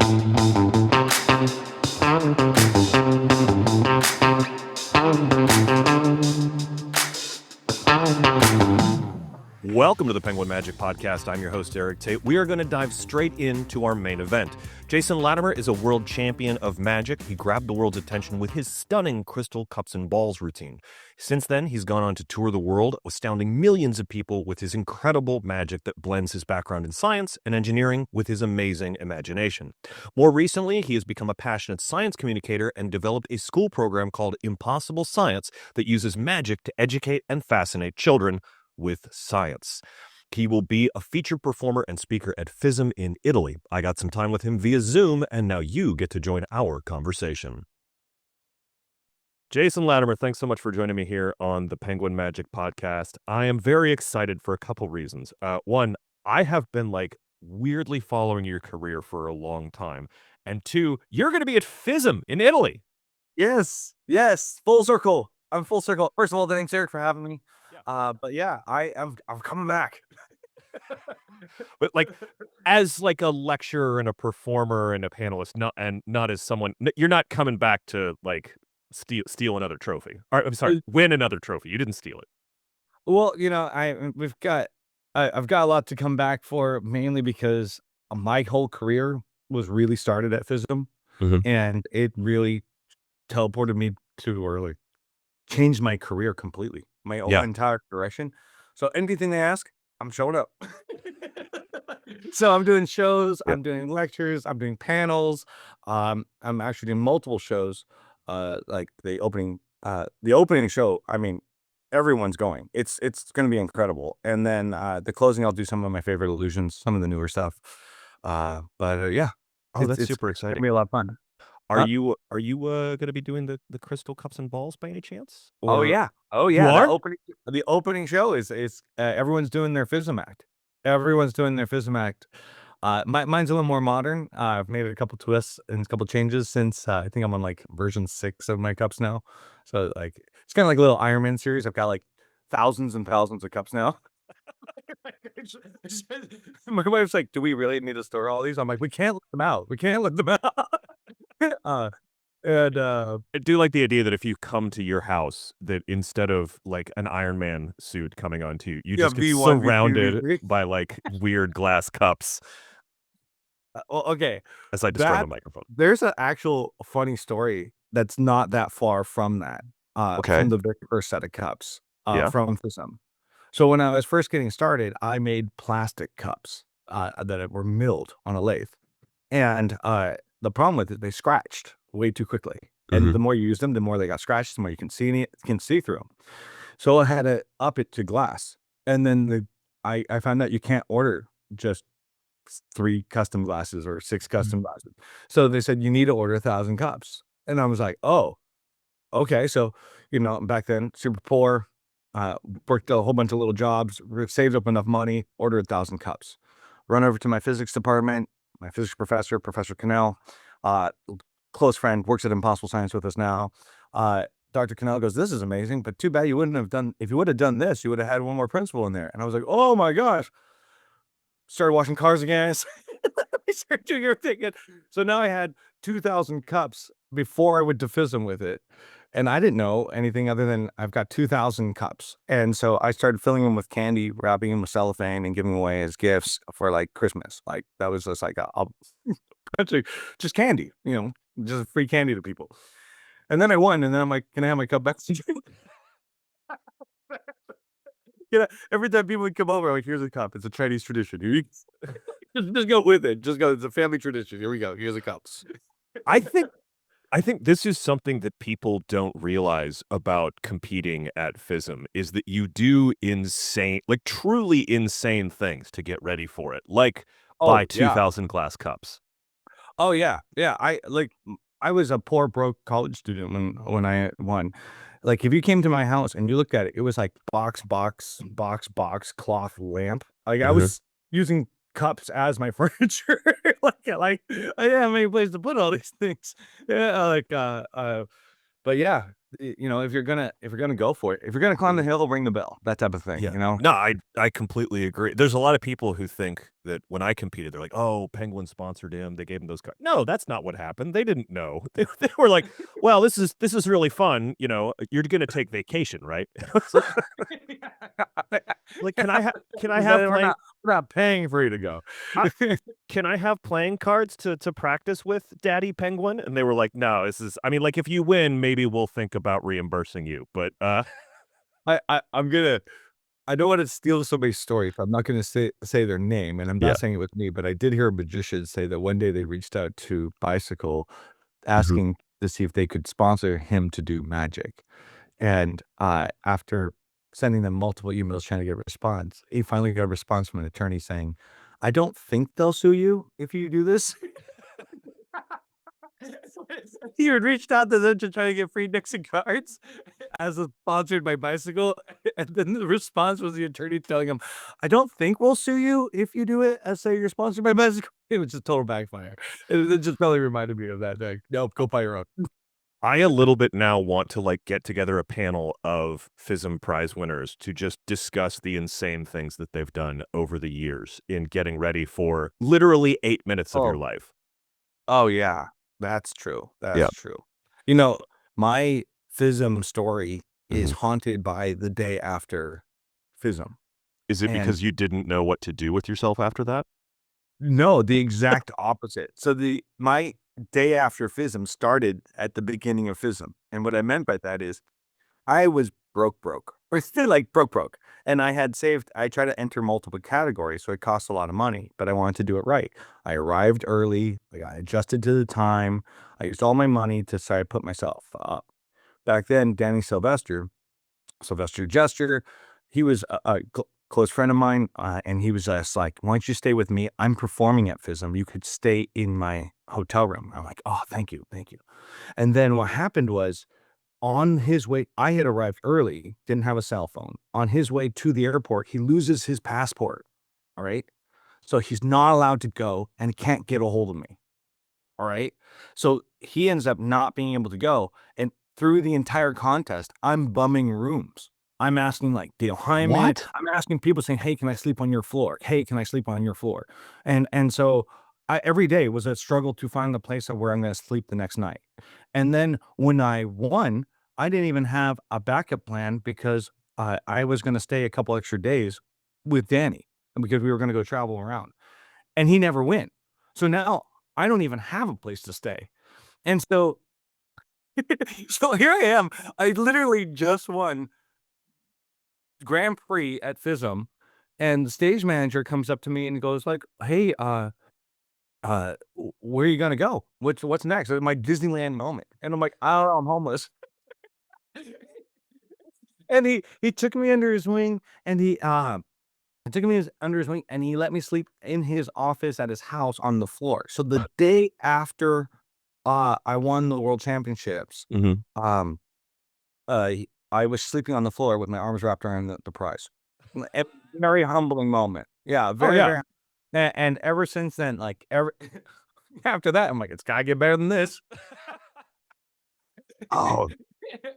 Welcome to the Penguin Magic Podcast. I'm your host, Eric Tate. We are going to dive straight into our main event. Jason Latimer is a world champion of magic. He grabbed the world's attention with his stunning crystal cups and balls routine. Since then, he's gone on to tour the world, astounding millions of people with his incredible magic that blends his background in science and engineering with his amazing imagination. More recently, he has become a passionate science communicator and developed a school program called Impossible Science that uses magic to educate and fascinate children with science. He will be a featured performer and speaker at FISM in Italy. I got some time with him via Zoom, and now you get to join our conversation. Jason Latimer, thanks so much for joining me here on the Penguin Magic Podcast. I am very excited for a couple reasons. One, I have been weirdly following your career for a long time. And two, you're going to be at FISM in Italy. Yes, full circle. I'm full circle. First of all, thanks, Eric, for having me. But yeah, I'm coming back. But as a lecturer and a performer and a panelist, not as someone, you're not coming back to steal another trophy. Or, I'm sorry, win another trophy. You didn't steal it. Well, I've got a lot to come back for, mainly because my whole career was really started at FISM, and it really teleported me to early, changed my career completely, my entire direction. So anything they ask, I'm showing up. So I'm doing shows, I'm doing lectures, I'm doing panels. I'm actually doing multiple shows. Like the opening show. I mean, everyone's going. It's going to be incredible. And then the closing, I'll do some of my favorite illusions, some of the newer stuff. Yeah. Oh, that's super exciting. It's gonna be a lot of fun. Are you going to be doing the crystal cups and balls by any chance? Oh yeah. You are? The opening show is everyone's doing their FISM act. Everyone's doing their FISM act. Mine's a little more modern. I've made a couple twists and a couple changes since I think I'm on version 6 of my cups now. So it's kind of like a little Iron Man series. I've got thousands and thousands of cups now. My wife's like, "Do we really need to store all these?" I'm like, "We can't let them out. We can't let them out." I do like the idea that if you come to your house, that instead of an Iron Man suit coming onto you, you just get V1, surrounded V2, by weird glass cups. Well, okay. As I destroy the microphone. There's an actual funny story that's not that far from that. From the very first set of cups. From FISM. So when I was first getting started, I made plastic cups that were milled on a lathe, and the problem with it, they scratched way too quickly. And the more you use them, the more they got scratched, the more you can see through them. So I had to up it to glass. And then I found out you can't order just 3 custom glasses or 6 custom glasses. So they said, you need to order 1,000 cups. And I was like, oh, okay. So, back then, super poor, worked a whole bunch of little jobs, saved up enough money, ordered 1,000 cups. Run over to my physics department, my physics professor, Professor Cannell, close friend, works at Impossible Science with us now. Dr. Cannell goes, "This is amazing, but too bad you wouldn't have done, if you would have done this, you would have had one more principal in there." And I was like, oh my gosh. Started washing cars again. I started doing everything. So now I had 2,000 cups before I went to FISM with it. And I didn't know anything other than I've got 2,000 cups. And so I started filling them with candy, wrapping them with cellophane, and giving away as gifts for Christmas. That was just a bunch of just candy, just free candy to people. And then I won, and then I'm like, "Can I have my cup back?" Every time people would come over, I'm like, "Here's a cup. It's a Chinese tradition. Just go with it. Just go. It's a family tradition. Here we go. Here's the cups." I think this is something that people don't realize about competing at FISM is that you do insane, truly insane things to get ready for it. Buy 2,000 glass cups. Oh yeah. Yeah. I was a poor, broke college student when I won. If you came to my house and you looked at it, it was box, cloth lamp. I was using cups as my furniture. I didn't have any place to put all these things. Yeah, but yeah, if you're gonna go for it, if you're gonna climb the hill, ring the bell, that type of thing. Yeah. No, I completely agree. There's a lot of people who think that when I competed, they're like, "Oh, Penguin sponsored him. They gave him those cards." No, that's not what happened. They didn't know. They were like, "Well, this is really fun. You're gonna take vacation, right?" Like, can I have playing? We're not paying for you to go. Can I have playing cards to practice with, Daddy Penguin? And they were like, "No, this is. I mean, like, if you win, maybe we'll think about reimbursing you." But I'm gonna. I don't want to steal somebody's story, so I'm not going to say their name, and I'm yeah. not saying it was me, but I did hear a magician say that one day they reached out to Bicycle Mhm. asking to see if they could sponsor him to do magic. And after sending them multiple emails trying to get a response, he finally got a response from an attorney saying, "I don't think they'll sue you if you do this." He had reached out to them to try to get free Nixon cards as a sponsored by Bicycle, and then the response was the attorney telling him, "I don't think we'll sue you if you do it as say you're sponsored by Bicycle." It was just total backfire. It just probably reminded me of that. Like, nope, go buy your own. I a little bit now want to like get together a panel of FISM prize winners to just discuss the insane things that they've done over the years in getting ready for literally 8 minutes of your Oh, life. oh yeah, that's true. Yeah. That's true. You know, my FISM story is Mhm. haunted by the day after FISM. Is it And because you didn't know what to do with yourself after that? no, the exact opposite. So my day after FISM started at the beginning of FISM. And what I meant by that is I was broke, or still like broke. And I tried to enter multiple categories, so it cost a lot of money, but I wanted to do it right. I arrived early, I adjusted to the time, I used all my money to try to put myself up. Back then, Danny Sylvester Jester. He was a close friend of mine, and he was just like, "Why don't you stay with me? I'm performing at FISM. You could stay in my hotel room." I'm like, "Oh, thank you, thank you." And then what happened was, on his way, I had arrived early, didn't have a cell phone. On his way to the airport, he loses his passport. All right, so he's not allowed to go, and he can't get a hold of me. All right. So he ends up not being able to go. And through the entire contest, I'm bumming rooms. I'm asking like Dale Hyman. What? I'm asking people saying, "Hey, can I sleep on your floor? Hey, can I sleep on your floor?" And so every day was a struggle to find the place of where I'm going to sleep the next night. And then when I won, I didn't even have a backup plan because I was going to stay a couple extra days with Danny because we were going to go travel around, and he never went. So now I don't even have a place to stay. And so so here I am. I literally just won Grand Prix at FISM, and the stage manager comes up to me and goes like, "Hey, where are you gonna go? What's next?" My Disneyland moment. And I'm like, "I don't know, I'm homeless." And he took me under his wing, and he took me under his wing, and he let me sleep in his office at his house on the floor. So the day after I won the world championships, Mhm. um, I was sleeping on the floor with my arms wrapped around the prize. A very humbling moment. Yeah, Oh, very, yeah. very and ever since then, like, ever after that, I'm like, "It's gotta get better than this." Oh,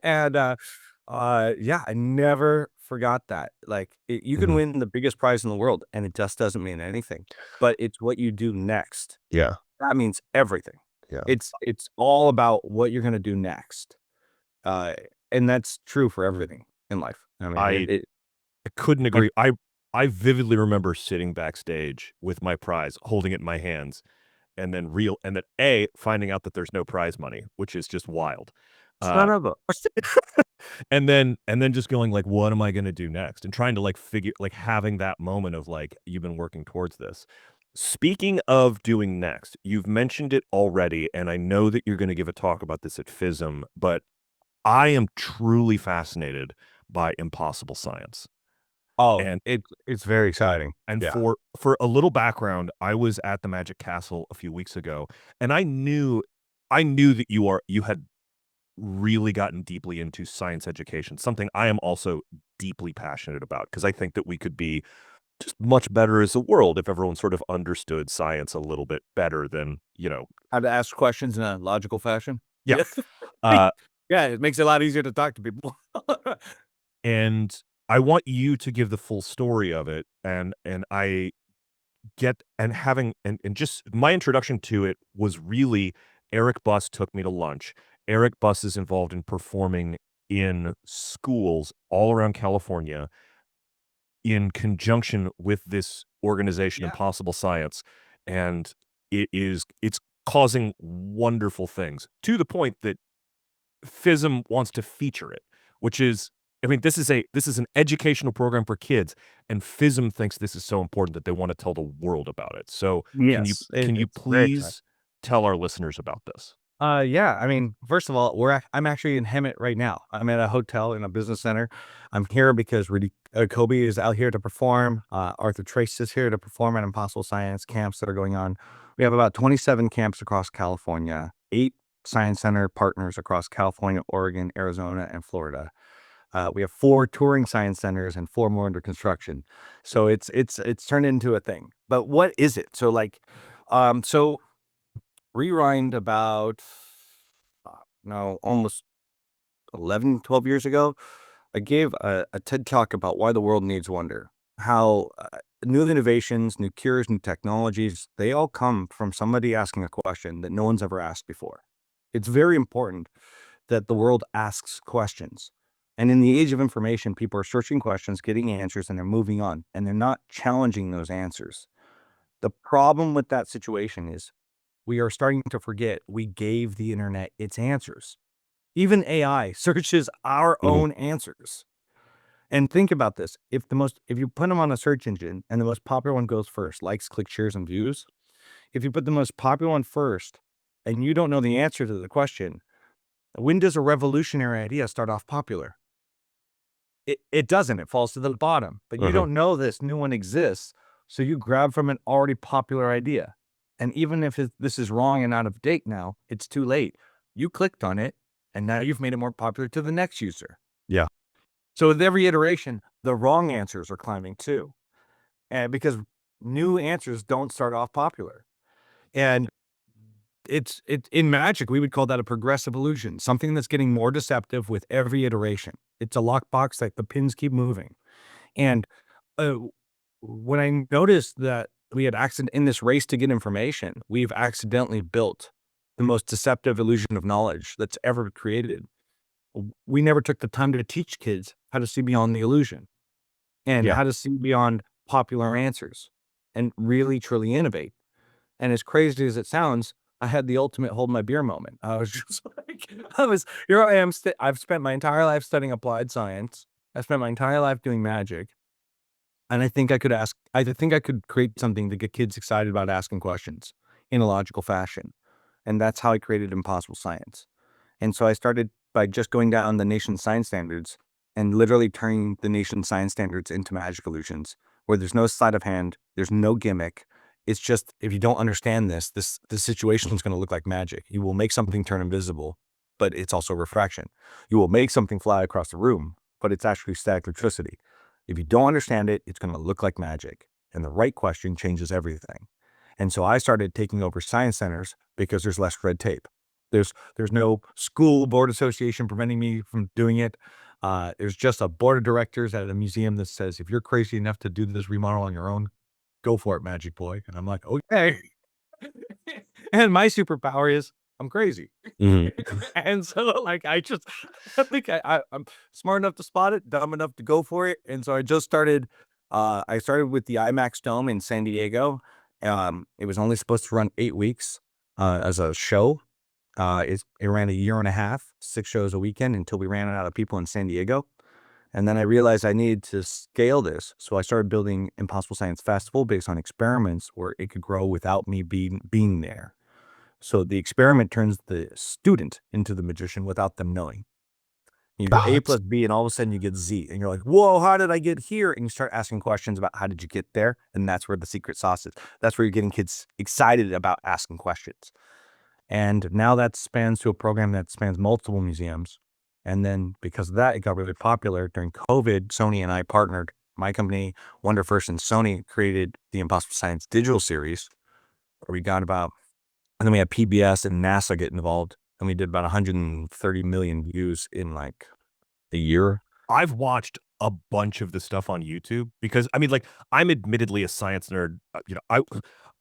And, yeah, I never forgot that. Like, you can mhm. win the biggest prize in the world, and it just doesn't mean anything, but it's what you do next. Yeah. That means everything. Yeah. It's all about what you're gonna do next, uh, and that's true for everything in life. I mean, I I couldn't like agree. I vividly remember sitting backstage with my prize, holding it in my hands, and then finding out that there's no prize money, which is just wild. Uh, son of a and then just going like, "What am I gonna do next?" And trying to, like, having that moment of, like, you've been working towards this. Speaking of doing next, you've mentioned it already, and I know that you're gonna give a talk about this at FISM, but I am truly fascinated by impossible science. Oh, And it's very exciting. and Yeah. for a little background, I was at the Magic Castle a few weeks ago, and I knew that you had really gotten deeply into science education, something I am also deeply passionate about because I think that we could be just much better as a world if everyone sort of understood science a little bit better than. How to ask questions in a logical fashion. Yeah. Yeah. Uh, Yeah, it makes it a lot easier to talk to people. And I want you to give the full story of it, and I get and having and just my introduction to it was really Eric Buss took me to lunch. Eric Buss is involved in performing in schools all around California in conjunction with this organization, Yeah. Impossible Science, and it's causing wonderful things to the point that FISM wants to feature it, which is, I mean, this is an educational program for kids, and FISM thinks this is so important that they want to tell the world about it. So Yes, can you it's very exciting. please tell our listeners about this? Yeah, I mean, first of all, I'm actually in Hemet right now. I'm at a hotel in a business center. I'm here because Rudy Kobe is out here to perform. Arthur Trace is here to perform at Impossible Science camps that are going on. We have about 27 camps across California, 8 science center partners across California, Oregon, Arizona, and Florida. We have 4 touring science centers and 4 more under construction. So it's turned into a thing. But what is it? So rewind about no, almost 11, 12 years ago, I gave a TED talk about why the world needs wonder. How new innovations, new cures, new technologies, they all come from somebody asking a question that no one's ever asked before. It's very important that the world asks questions. And in the age of information, people are searching questions, getting answers, and they're moving on, and they're not challenging those answers. The problem with that situation is we are starting to forget we gave the internet its answers. Even AI searches our Mhm. own answers. And think about this. If you put them on a search engine and the most popular one goes first, likes, clicks, shares, and views, if you put the most popular one first and you don't know the answer to the question, when does a revolutionary idea start off popular? It doesn't. It falls to the bottom. But you Uh-huh. don't know this new one exists, so you grab from an already popular idea. And even if this is wrong and out of date now, it's too late. You clicked on it, and now you've made it more popular to the next user. Yeah. So with every iteration, the wrong answers are climbing too, and because new answers don't start off popular. And it's in magic, we would call that a progressive illusion, something that's getting more deceptive with every iteration. It's a lockbox that the pins keep moving. And uh, when I noticed that we had accident in this race to get information, we've accidentally built the most deceptive illusion of knowledge that's ever created. We never took the time to teach kids how to see beyond the illusion and Yeah. how to see beyond popular answers and really truly innovate. And as crazy as it sounds, I had the ultimate hold my beer moment. I was just like, here I am. I've spent my entire life studying applied science. I spent my entire life doing magic. And I think I could create something to get kids excited about asking questions in a logical fashion. And that's how I created Impossible Science. And so I started by just going down the nation's science standards and literally turning the nation's science standards into magic illusions where there's no sleight of hand, there's no gimmick. It's just if you don't understand this situation is going to look like magic. You will make something turn invisible, but it's also refraction. You will make something fly across the room, but it's actually static electricity. If you don't understand it, it's going to look like magic. And the right question changes everything. And so I started taking over science centers because there's less red tape. There's no school board association preventing me from doing it. There's just a board of directors at a museum that says, if you're crazy enough to do this remodel on your own, go for it, Magic Boy. And I'm like, okay. And my superpower is I'm crazy. Mhm. And so like I think I'm smart enough to spot it, dumb enough to go for it. And so I started with the IMAX Dome in San Diego. It was only supposed to run 8 weeks as a show. It ran a year and a half, 6 shows a weekend until we ran out of people in San Diego. And then I realized I needed to scale this. So I started building Impossible Science Festival based on experiments where it could grow without me being there. So the experiment turns the student into the magician without them knowing. You go A That's plus B, and all of a sudden you get Z. And you're like, whoa, how did I get here? And you start asking questions about how did you get there? And that's where the secret sauce is. That's where you're getting kids excited about asking questions. And now that spans to a program that spans multiple museums. And then because of that, it got really popular. During COVID, Sony and I partnered. My company, Wonderfirst, and Sony created the Impossible Science digital series, where we got about, and then we had PBS and NASA get involved. and we did about 130 million views in like a year. I've watched a bunch of the stuff on YouTube because I mean, like, I'm admittedly a science nerd.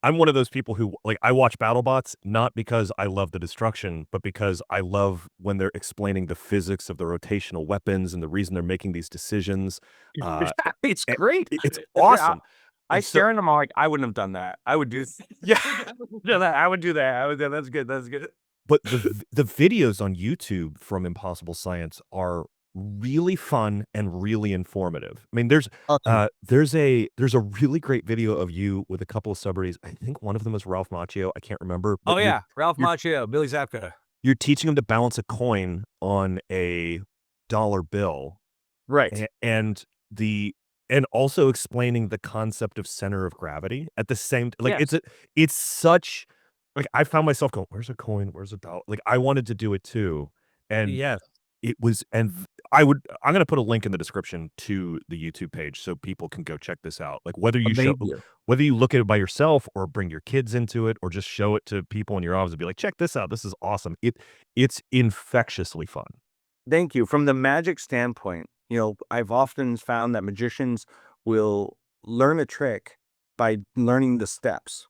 I'm one of those people who like I watch BattleBots not because I love the destruction, but because I love when they're explaining the physics of the rotational weapons and the reason they're making these decisions. Uh, It's a- great. it's It's great. I, awesome. I And so, stare at them. I'm like, I wouldn't have done that. I would do. yeah, Do that. I would do that. I would. That's good. That's good. but the videos on YouTube from Impossible Science are really fun and really informative. I mean, Awesome. there's a really great video of you with a couple of celebrities. I think one of them is Ralph Macchio. I can't remember, but Oh yeah, Ralph you're Macchio, Billy Zabka. you're teaching them to balance a coin on a dollar bill, Right. and the and also explaining the concept of center of gravity at the same like Yes. it's such like I found myself going, "Where's a coin? Where's a dollar?" Like I wanted to do it too, and Yes. it was I'm gonna put a link in the description to the YouTube page so people can go check this out. Like Thank you. whether you look at it by yourself or bring your kids into it or just show it to people in your office and be like, check this out. This is awesome. It's infectiously fun. Thank you. From the magic standpoint, I've often found that magicians will learn a trick by learning the steps,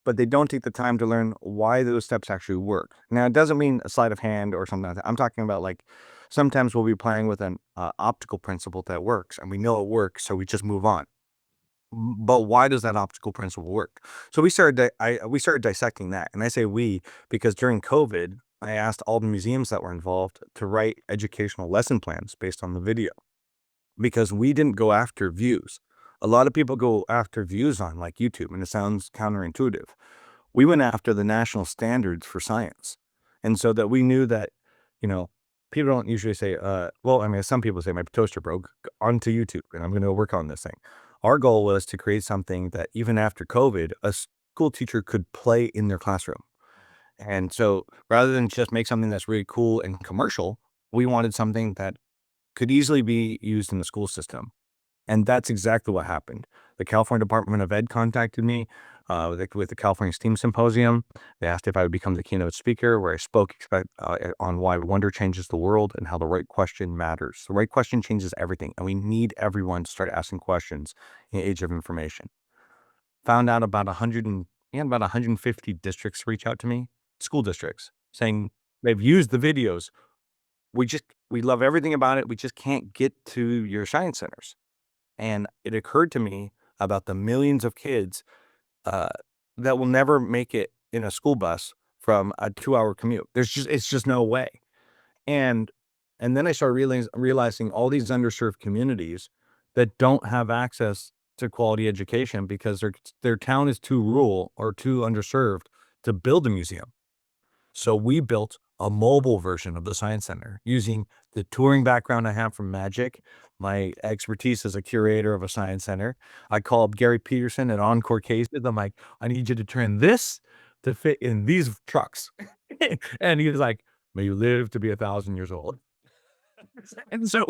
but they don't take the time to learn why those steps actually work. Now, it doesn't mean a sleight of hand or something like that. I'm talking about like sometimes we'll be playing with an optical principle that works, and we know it works, so we just move on. But why does that optical principle work? So we started dissecting that, and I say we because during COVID, I asked all the museums that were involved to write educational lesson plans based on the video because we didn't go after views. A lot of people go after views on like YouTube, and it sounds counterintuitive. We went after the national standards for science, and so that we knew that, you know, people don't usually say, well, I mean, some people say my toaster broke onto YouTube, and I'm going to work on this thing. Our goal was to create something that even after COVID, a school teacher could play in their classroom. And so rather than just make something that's really cool and commercial, we wanted something that could easily be used in the school system. And that's exactly what happened. The California Department of Ed contacted me with the California STEAM Symposium. They asked if I would become the keynote speaker, where I spoke on why wonder changes the world and how the right question matters. The right question changes everything, and we need everyone to start asking questions in the age of information. Found out about 150 districts reach out to me, school districts, saying they've used the videos. We love everything about it. We just can't get to your science centers. And it occurred to me about the millions of kids uh, that will never make it in a school bus from a 2-hour commute. It's just no way. And then I started realizing all these underserved communities that don't have access to quality education because their town is too rural or too underserved to build a museum. So we built a mobile version of the Science Center using the touring background I have from magic, my expertise as a curator of a science center. I called Gary Peterson at Encore Cases. I'm like, I need you to turn this to fit in these trucks. And he was like, may you live to be 1,000 years old. And so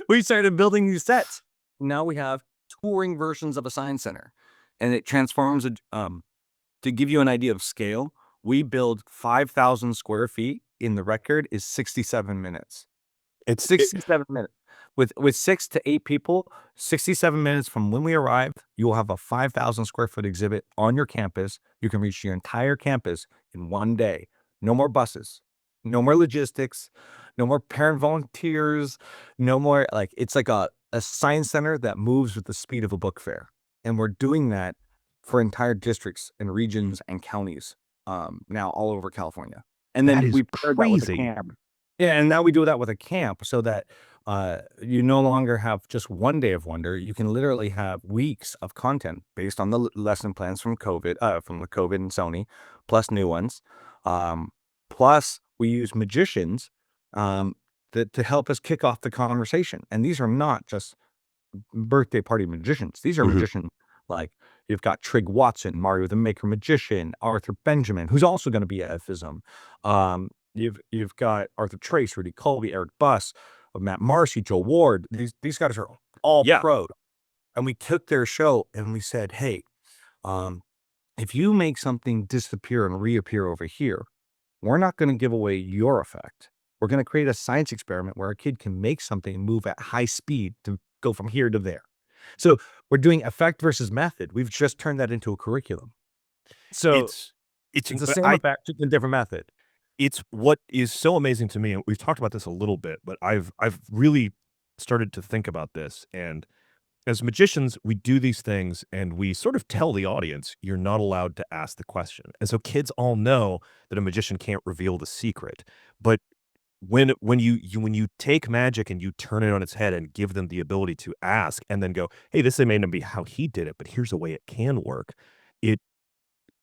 we started building these sets. Now we have touring versions of a science center, and it transforms to give you an idea of scale. We build 5,000 square feet. In the record is 67 minutes. It's It, 67 minutes. With 6 to 8 people, 67 minutes from when we arrive, you will have a 5,000 square foot exhibit on your campus. You can reach your entire campus in one day. No more buses, no more logistics, no more parent volunteers, no more it's like a science center that moves with the speed of a book fair. And we're doing that for entire districts and regions and counties now all over California. And that then is we paired that with a crazy. camp. Yeah, and now we do that with a camp so that you no longer have just one day of wonder. You can literally have weeks of content based on the lesson plans from from the COVID and Sony, plus new ones. Plus, we use magicians to help us kick off the conversation. And these are not just birthday party magicians. These are Mhm. magicians like you've got Trig Watson, Mario the Maker Magician, Arthur Benjamin, who's also going to be at FISM. You've got Arthur Trace, Rudy Colby, Eric Buss, Matt Marcy, Joe Ward. These guys are all Yeah. pro. And we took their show and we said, hey, if you make something disappear and reappear over here, we're not going to give away your effect. We're going to create a science experiment where a kid can make something move at high speed to go from here to there. So we're doing effect versus method. We've just turned that into a curriculum. So it's the same effect, just a different method. It's what is so amazing to me, and we've talked about this a little bit, but I've really started to think about this. And as magicians, we do these things and we sort of tell the audience, you're not allowed to ask the question. And so kids all know that a magician can't reveal the secret. But when you take magic and you turn it on its head and give them the ability to ask and then go, hey, this may not be how he did it, but here's a way it can work. It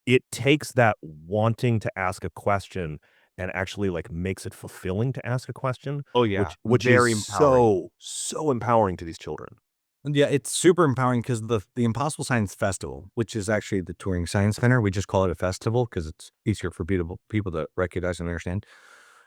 it takes that wanting to ask a question and actually, like, makes it fulfilling to ask a question, Oh yeah, which is very empowering. so empowering to these children. Yeah, it's super empowering because the Impossible Science Festival, which is actually the Touring Science Center, we just call it a festival because it's easier for people to recognize and understand.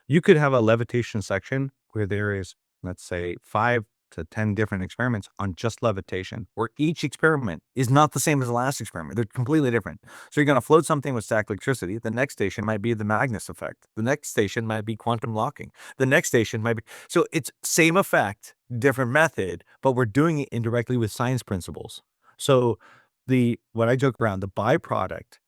You could have a levitation section where there is, let's say, 5 to 10 different experiments on just levitation, where each experiment is not the same as the last experiment. They're completely different. So you're going to float something with static electricity. The next station might be the Magnus effect. The next station might be quantum locking. The next station might be, so it's same effect, different method, but we're doing it indirectly with science principles. So what I joke around, the byproduct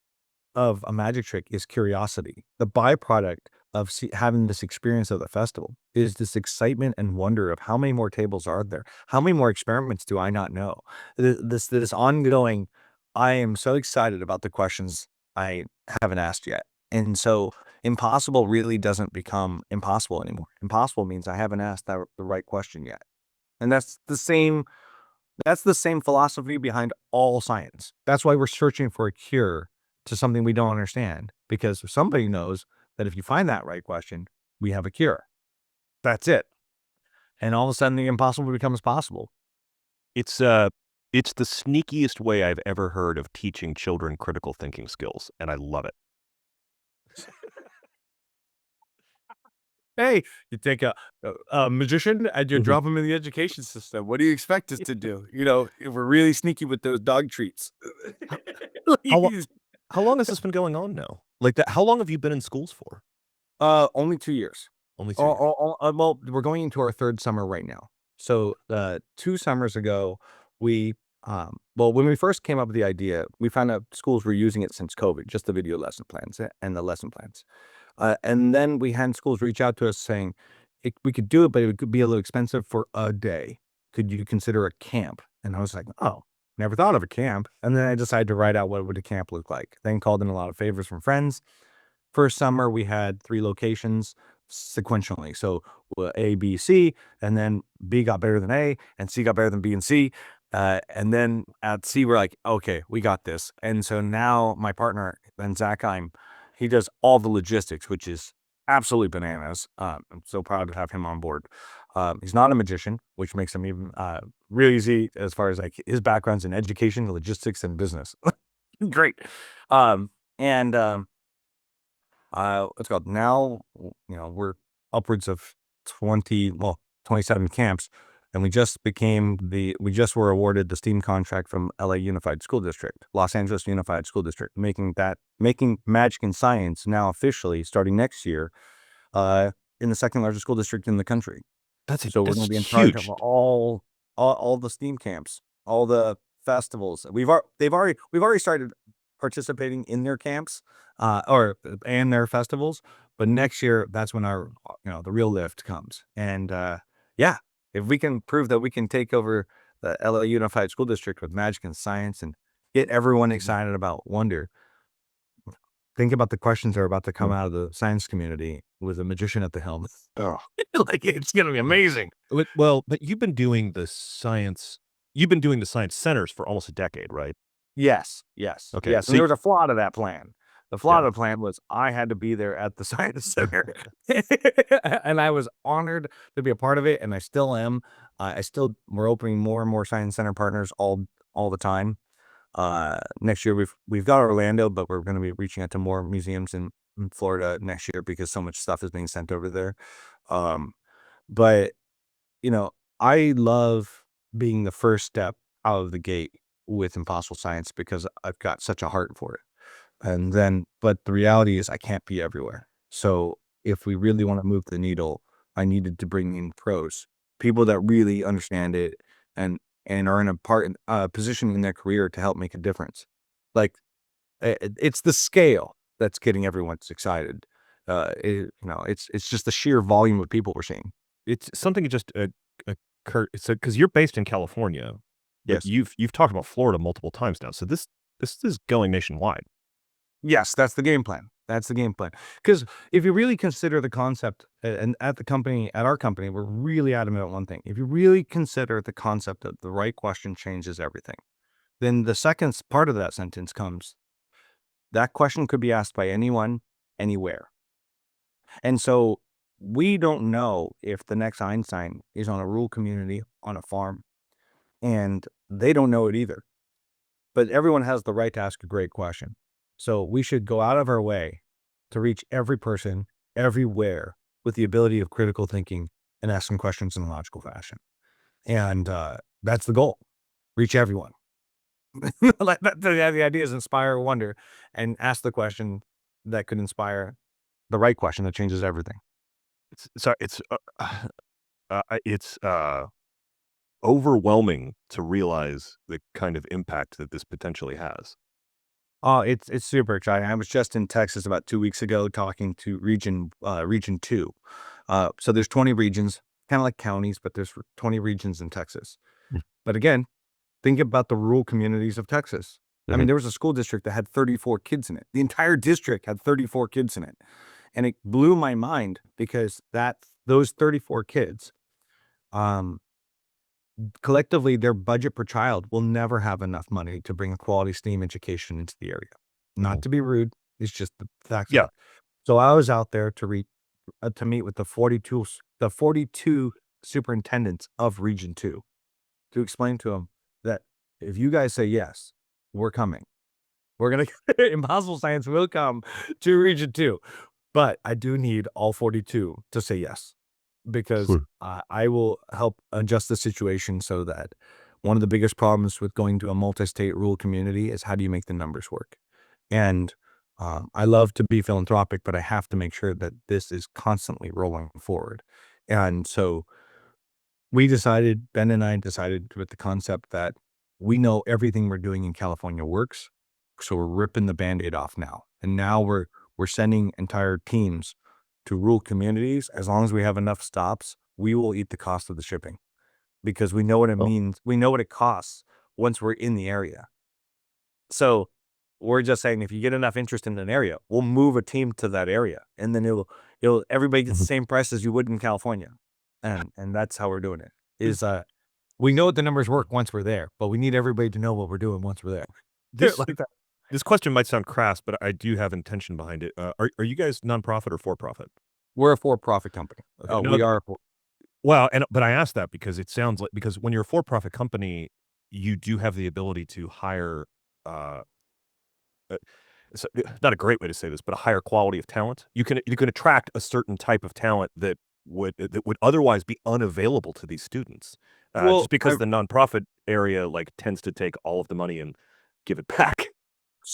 of a magic trick is curiosity. The byproduct of having this experience of the festival is this excitement and wonder of how many more tables are there? How many more experiments do I not know? This ongoing, I am so excited about the questions I haven't asked yet. And so impossible really doesn't become impossible anymore. Impossible means I haven't asked the right question yet. And that's the same philosophy behind all science. That's why we're searching for a cure to something we don't understand, because somebody knows that if you find that right question, we have a cure. That's it. And all of a sudden the impossible becomes possible. It's it's the sneakiest way I've ever heard of teaching children critical thinking skills, and I love it. Hey, you take a magician and you Mhm. drop him in the education system. What do you expect us to do? If we're really sneaky with those dog treats. How lo how long has this been going on now? Like, that how long have you been in schools for? Only 2 years. Only 2 years. Well, we're going into our 3rd summer right now. So, 2 summers ago, well, when we first came up with the idea, we found out schools were using it since COVID, just the video lesson plans and the lesson plans. And then we had schools reach out to us saying, we could do it, but it could be a little expensive for a day. Could you consider a camp? And I was like, oh, never thought of a camp. And then I decided to write out what would a camp look like. Then called in a lot of favors from friends. First summer, we had 3 locations sequentially. So A, B, C, and then B got better than A, and C got better than B and C. And then at C, we're like, okay, we got this. And so now my partner, Ben Zackheim, he does all the logistics, which is absolutely bananas. I'm so proud to have him on board. He's not a magician, which makes him even real easy as far as like his background's in education, logistics, and business. Great. And what's it called now, we're upwards of 27 camps, and we just were awarded the STEAM contract from LA Unified School District, Los Angeles Unified School District, making magic and science now officially starting next year, in the second largest school district in the country. So we're going to be in That's charge of huge. all the STEAM camps, all the festivals. We've already started participating in their camps, and their festivals. But next year, that's when our the real lift comes. And yeah, if we can prove that we can take over the LA Unified School District with magic and science and get everyone excited about wonder, think about the questions that are about to come out of the science community with a magician at the helm. Oh, like it's gonna be amazing. But you've been doing the science centers for almost a decade, right? Yes, yes, Okay, yes, and so there was a flaw to that plan. The flaw yeah. to the plan was I had to be there at the science center, and I was honored to be a part of it, and I still am. We're opening more and more science center partners all the time. Next year we've got Orlando, but we're gonna be reaching out to more museums in Florida next year because so much stuff is being sent over there. Um, but you know, I love being the first step out of the gate with impossible science because I've got such a heart for it. But the reality is I can't be everywhere. So if we really want to move the needle, I needed to bring in pros, people that really understand it and are in a position in their career to help make a difference. Like it's the scale that's getting everyone excited. It's just the sheer volume of people we're seeing. It's something that just occurred. So, because you're based in California, but Yes. you've talked about Florida multiple times now. So this is going nationwide. Yes, that's the game plan. That's the game plan. Because if you really consider the concept, and at our company, we're really adamant on one thing. If you really consider the concept of the right question changes everything, then the second part of that sentence comes, that question could be asked by anyone, anywhere. And so we don't know if the next Einstein is on a rural community on a farm, and they don't know it either. But everyone has the right to ask a great question. So we should go out of our way to reach every person, everywhere, with the ability of critical thinking and ask some questions in a logical fashion. And that's the goal. Reach everyone. The idea is inspire wonder and ask the question that could inspire the right question that changes everything. It's overwhelming to realize the kind of impact that this potentially has. Oh, it's super exciting. I was just in Texas about 2 weeks ago talking to region 2. So there's 20 regions, kind of like counties, but there's 20 regions in Texas. Mm. But again, think about the rural communities of Texas. I mean, Mhm. there was a school district that had 34 kids in it. The entire district had 34 kids in it. And it blew my mind because those 34 kids, um, collectively, their budget per child will never have enough money to bring a quality STEAM education into the area. Not Mhm. to be rude, it's just the facts of Yeah. it. So I was out there to meet with the 42 superintendents of Region 2 to explain to them that if you guys say yes, we're coming. We're gonna Impossible Science will come to Region 2, but I do need all 42 to say yes, because Sure. I will help adjust the situation so that one of the biggest problems with going to a multi-state rural community is how do you make the numbers work? And I love to be philanthropic, but I have to make sure that this is constantly rolling forward. And so Ben and I decided with the concept that we know everything we're doing in California works. So we're ripping the Band-Aid off now. And now we're sending entire teams to rural communities. As long as we have enough stops, we will eat the cost of the shipping because we know what it Oh. means. We know what it costs once we're in the area. So we're just saying if you get enough interest in an area, we'll move a team to that area, and then it'll everybody gets the Mhm. same price as you would in California, and that's how we're doing it. We know what the numbers work once we're there, but we need everybody to know what we're doing once we're there. This Like that. this question might sound crass, but I do have intention behind it. Are you guys nonprofit or for profit? We're a for-profit company. Okay. No. We are. Well, but I asked that because it sounds like because when you're a for-profit company, you do have the ability to hire, uh, uh, not a great way to say this, but a higher quality of talent. You can attract a certain type of talent that would otherwise be unavailable to these students, Well, just because the nonprofit area like tends to take all of the money and give it back.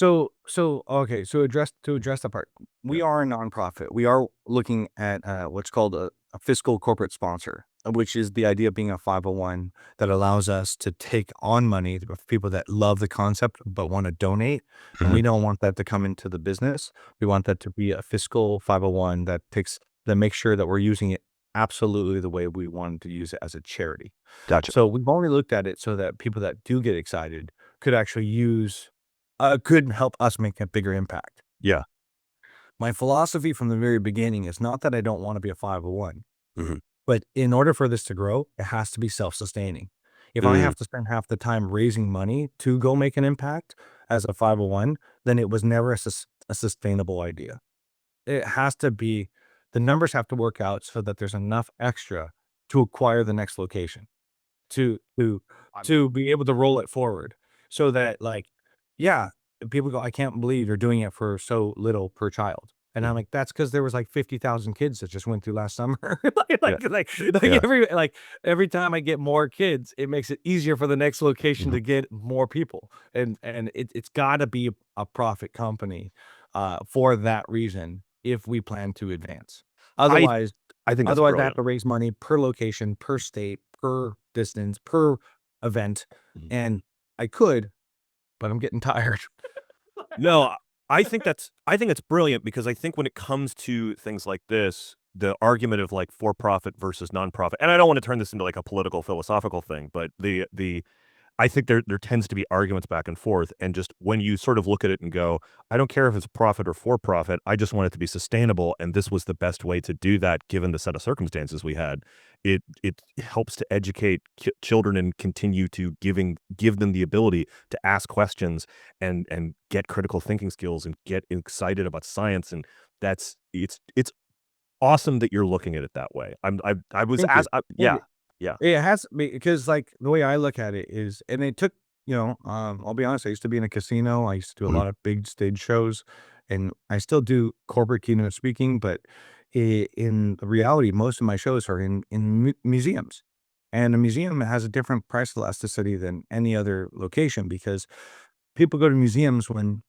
okay, so address that part. Yeah. We are a nonprofit. We are looking at what's called a fiscal corporate sponsor, which is the idea of being a 501 that allows us to take on money of people that love the concept but want to donate. And we Mhm. don't want that to come into the business. We want that to be a fiscal 501 that makes sure that we're using it absolutely the way we wanted to use it as a charity. Gotcha. So we've only looked at it so that people that do get excited could actually could help us make a bigger impact. Yeah. My philosophy from the very beginning is not that I don't want to be a 501, Mhm. but in order for this to grow, it has to be self-sustaining. If I Mm. have to spend half the time raising money to go make an impact as a 501, then it was never a sustainable idea. It has to be, the numbers have to work out so that there's enough extra to acquire the next location. To to to be able to roll it forward so that, like, yeah, people go, "I can't believe you're doing it for so little per child." And I'm Mhm. like, "That's because there was, like, 50,000 kids that just went through last summer." Yeah. Like, Yeah. every time I get more kids, it makes it easier for the next location Mhm. to get more people, and it's gotta be a profit company, for that reason. if we plan to advance. I Otherwise, I think that's otherwise I have brilliant. to raise money per location, per state, per distance, per event, Mhm. and I could, but I'm getting tired. No, I think it's brilliant because I think when it comes to things like this, the argument of like for profit versus nonprofit, and I don't want to turn this into like a political philosophical thing, but the I think there tends to be arguments back and forth, and just when you sort of look at it and go, I don't care if it's profit or for profit, I just want it to be sustainable, and this was the best way to do that given the set of circumstances we had. It helps to educate children and continue to give them the ability to ask questions and get critical thinking skills and get excited about science, and it's awesome that you're looking at it that way. I was Thank you. Thank yeah, you. yeah. It has because, like, the way I look at it is and it took I'll be honest, I used to be in a casino, I used to do a Mhm. lot of big stage shows, and I still do corporate keynote speaking, but in reality, most of my shows are in museums, and a museum has a different price elasticity than any other location because people go to museums when,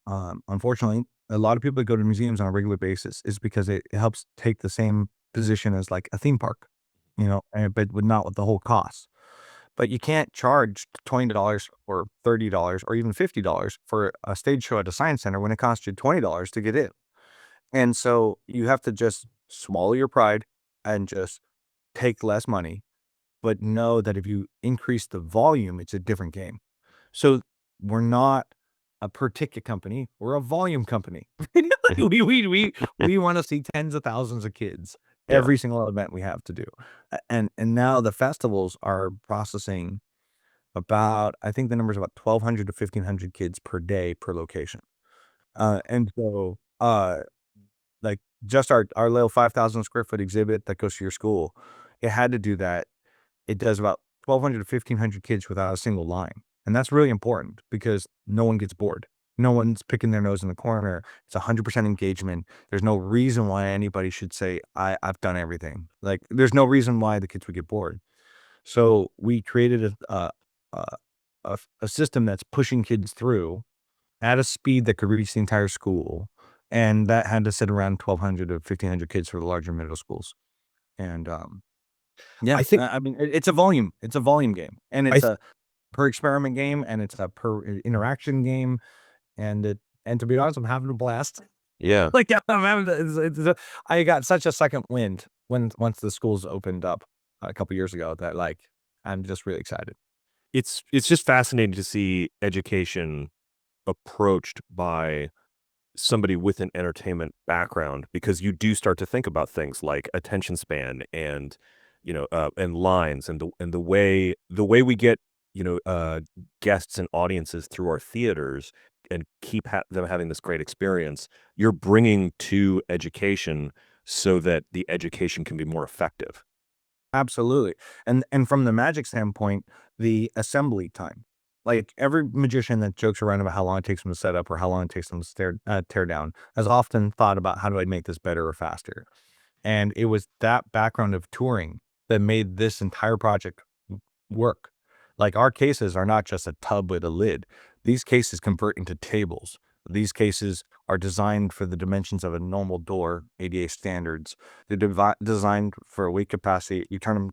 unfortunately, a lot of people that go to museums on a regular basis is because it helps take the same position as, like, a theme park, but with not with the whole cost. But you can't charge $20 or $30 or even $50 for a stage show at a science center when it costs you $20 to get in. And so you have to just swallow your pride and just take less money, but know that if you increase the volume, it's a different game. So we're not a per ticket company, we're a volume company. We wanna see tens of thousands of kids Yeah. every single event we have to do. And now the festivals are processing about I think the number is about 1,200 to 1,500 kids per day per location. And so, like, just our little 5,000 square foot exhibit that goes to your school, it had to do that. It does about 1,200 to 1,500 kids without a single line, and that's really important because no one gets bored. No one's picking their nose in the corner. It's 100% engagement. There's no reason why anybody should say, I've done everything." Like, there's no reason why the kids would get bored. So, we created a a system that's pushing kids through at a speed that could reach the entire school, and that had to sit around 1,200 to 1,500 kids for the larger middle schools, and, yeah, I think I mean, it's a volume game, and I it's a per experiment game, and it's a per interaction game, and to be honest, I'm having a blast. Yeah. Like, I'm having I got such a second wind once the schools opened up a couple years ago that, like, I'm just really excited. It's just fascinating to see education approached by somebody with an entertainment background because you do start to think about things like attention span and and lines and the way we get guests and audiences through our theaters and keep them having this great experience. You're bringing to education so that the education can be more effective. Absolutely. And from the magic standpoint, the assembly time. Like every magician that jokes around about how long it takes them to set up or how long it takes them to tear down has often thought about how do I make this better or faster. And it was that background of touring that made this entire project work. Like our cases are not just a tub with a lid. These cases convert into tables. These cases are designed for the dimensions of a normal door, ADA standards. They're designed for a weight capacity. You turn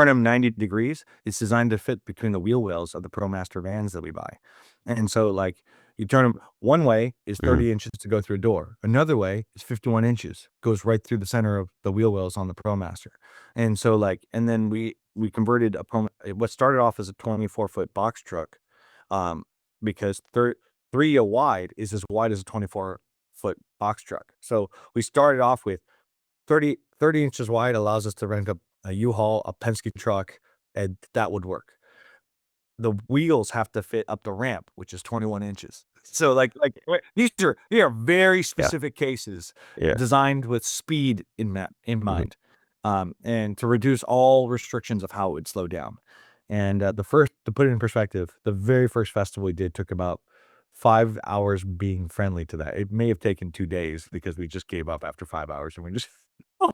them 90 degrees. It's designed to fit between the wheel wells of the ProMaster vans that we buy. And so, like, you turn them one way is Mhm. 30 inches to go through a door. Another way is 51 inches, goes right through the center of the wheel wells on the ProMaster. And so, like, and then we converted what started off as a 24-foot box truck, um, because 3 wide is as wide as a 24-foot box truck. So we started off with 30 inches wide allows us to rent a U-Haul, a Penske truck, and that would work. The wheels have to fit up the ramp, which is 21 inches. So, these are very Yeah. specific cases Yeah. designed with speed in Mhm. mind, and to reduce all restrictions of how it would slow down. And, the first to put it in perspective, the very first festival we did took about 5 hours being friendly to that. It may have taken 2 days because we just gave up after 5 hours and we just,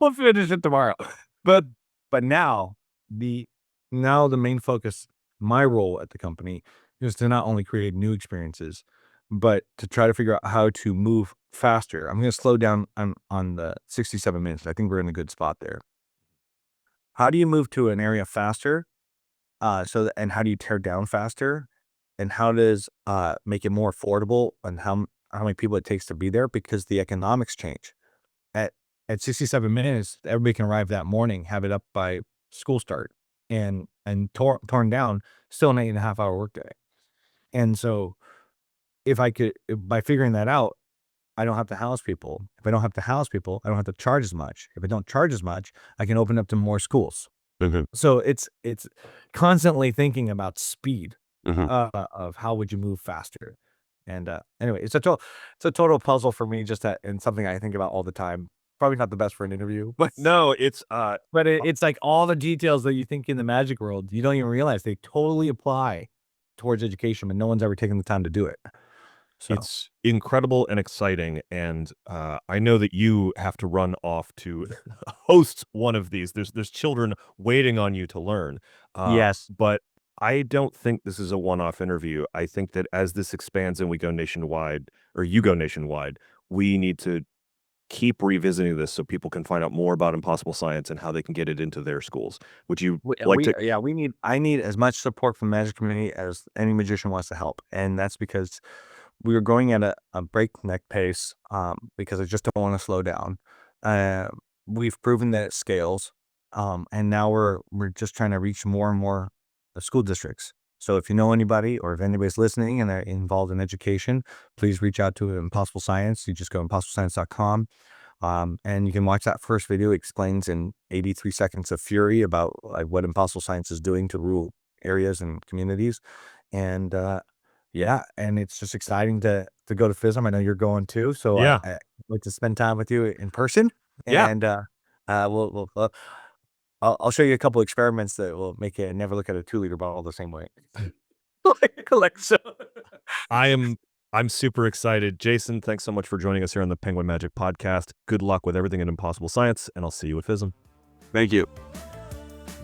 "We'll finish it tomorrow." But but the now the main focus my role at the company is to not only create new experiences, but to try to figure out how to move faster. I'm going to slow down on the 67 minutes. I think we're in a good spot there. How do you move to an area faster? And how do you tear down faster? And how does make it more affordable, and how many people it takes to be there? Because the economics change. At 67 minutes, everybody can arrive that morning, have it up by school start, and torn down, still an 8.5-hour workday. And so by figuring that out, I don't have to house people. If I don't have to house people, I don't have to charge as much. If I don't charge as much, I can open up to more schools. So it's constantly thinking about speed of how would you move faster. And anyway, it's a total puzzle for me, and something I think about all the time. Probably not the best for an interview, but no, it's like all the details that you think in the magic world, you don't even realize they totally apply towards education, but no one's ever taken the time to do it. So it's incredible and exciting. And I know that you have to run off to host one of these. There's children waiting on you to learn. Yes. But I don't think this is a one-off interview. I think that as this expands and we go nationwide, or you go nationwide, we need to keep revisiting this so people can find out more about impossible science and how they can get it into their schools. Would you I need as much support from the magic community as any magician wants to help. And that's because we were going at a breakneck pace, because I just don't want to slow down. We've proven that it scales. And now we're just trying to reach more and more school districts. So if you know anybody, or if anybody's listening and they're involved in education, please reach out to Impossible Science. You just go to impossiblescience.com. And you can watch that first video. It explains in 83 seconds of fury about like what Impossible Science is doing to rural areas and communities. And and it's just exciting to go to FISM. I know you're going too. So Yeah. I'd like to spend time with you in person. Yeah. And I'll show you a couple experiments that will make you never look at a 2-liter bottle the same way. So. I'm super excited. Jason, thanks so much for joining us here on the Penguin Magic Podcast. Good luck with everything in Impossible Science, and I'll see you at FISM. Thank you.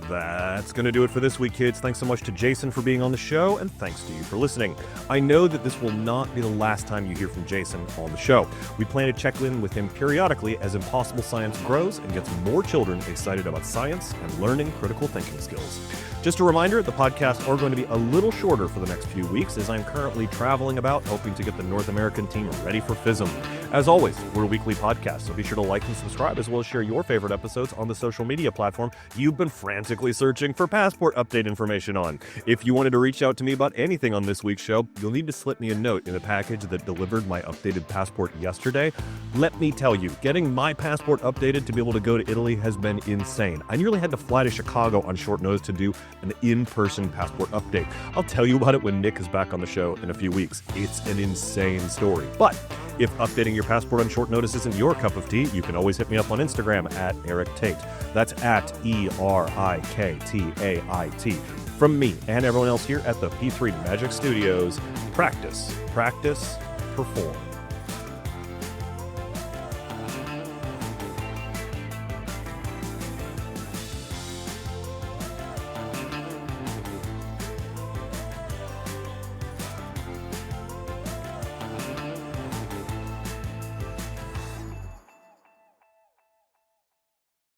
That's going to do it for this week, kids. Thanks so much to Jason for being on the show, and thanks to you for listening. I know that this will not be the last time you hear from Jason on the show. We plan to check in with him periodically as Impossible Science grows and gets more children excited about science and learning critical thinking skills. Just a reminder, the podcasts are going to be a little shorter for the next few weeks, as I'm currently traveling about hoping to get the North American team ready for FISM. As always, we're a weekly podcast, so be sure to like and subscribe, as well as share your favorite episodes on the social media platform you've been frantically searching for passport update information on. If you wanted to reach out to me about anything on this week's show, you'll need to slip me a note in the package that delivered my updated passport yesterday. Let me tell you, getting my passport updated to be able to go to Italy has been insane. I nearly had to fly to Chicago on short notice to do an in-person passport update. I'll tell you about it when Nick is back on the show in a few weeks. It's an insane story. But if updating your passport on short notice isn't your cup of tea, you can always hit me up on Instagram at Eric Tate. That's at ERIKTAIT. From me and everyone else here at the P3 Magic Studios, practice, practice, perform.